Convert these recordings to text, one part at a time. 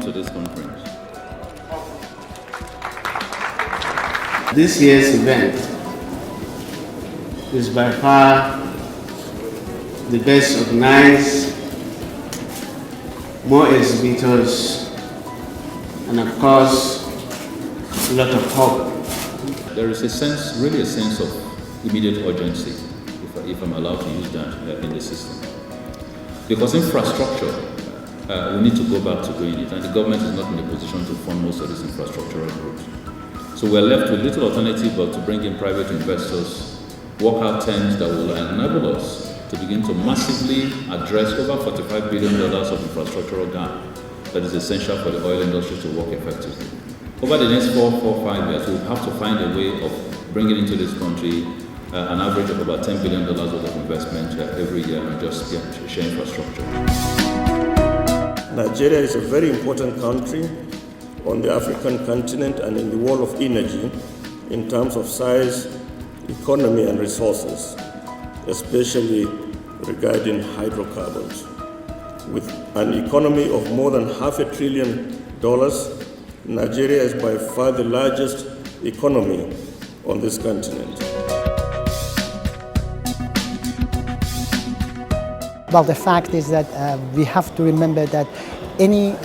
to this conference. This year's event is by far the best organized, more exhibitors, and of course, a lot of hope. There is really a sense of immediate urgency, if I'm allowed to use that in the system. Because infrastructure, we need to go back to doing it, and the government is not in a position to fund most of these infrastructural groups. So we're left with little alternative but to bring in private investors, work out terms that will enable us to begin to massively address over $45 billion of infrastructural gap that is essential for the oil industry to work effectively. Over the next 5 years, we'll have to find a way of bringing into this country an average of about $10 billion worth of investment every year on just share infrastructure. Nigeria is a very important country on the African continent and in the world of energy in terms of size, economy and resources, especially regarding hydrocarbons. With an economy of more than $500 billion, Nigeria is by far the largest economy on this continent. Well, the fact is that we have to remember that any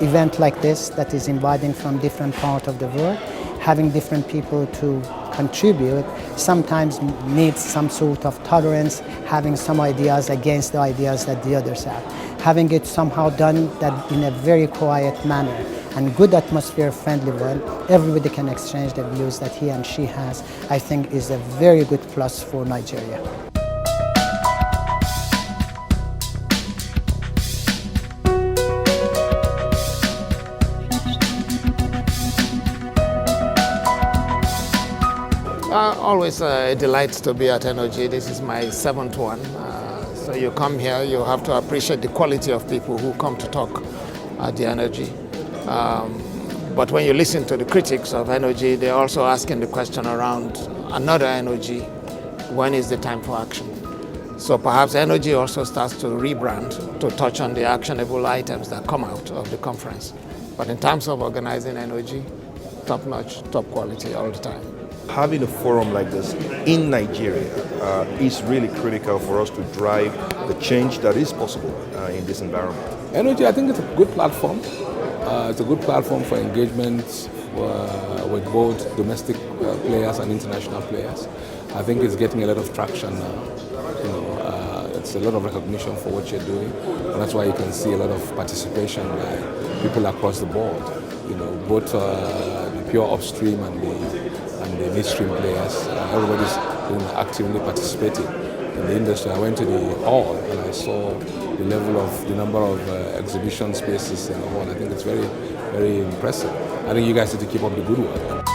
event like this that is inviting from different parts of the world, having different people to contribute, sometimes needs some sort of tolerance, having some ideas against the ideas that the others have. Having it somehow done that in a very quiet manner and good atmosphere, friendly one, everybody can exchange the views that he and she has, I think is a very good plus for Nigeria. Always a delight to be at NOG. This is my 7th one. So you come here, you have to appreciate the quality of people who come to talk at the NOG. But when you listen to the critics of NOG, they're also asking the question around another NOG, when is the time for action? So perhaps NOG also starts to rebrand to touch on the actionable items that come out of the conference. But in terms of organizing NOG, top-notch, top quality all the time. Having a forum like this in Nigeria is really critical for us to drive the change that is possible in this environment. NOG, I think it's a good platform. It's a good platform for engagement with both domestic players and international players. I think it's getting a lot of traction now. It's a lot of recognition for what you're doing, and that's why you can see a lot of participation by people across the board. Both the pure upstream and the midstream players. Everybody's actively participating in the industry. I went to the hall and I saw the number of exhibition spaces in the hall. I think it's very, very impressive. I think you guys need to keep up the good work.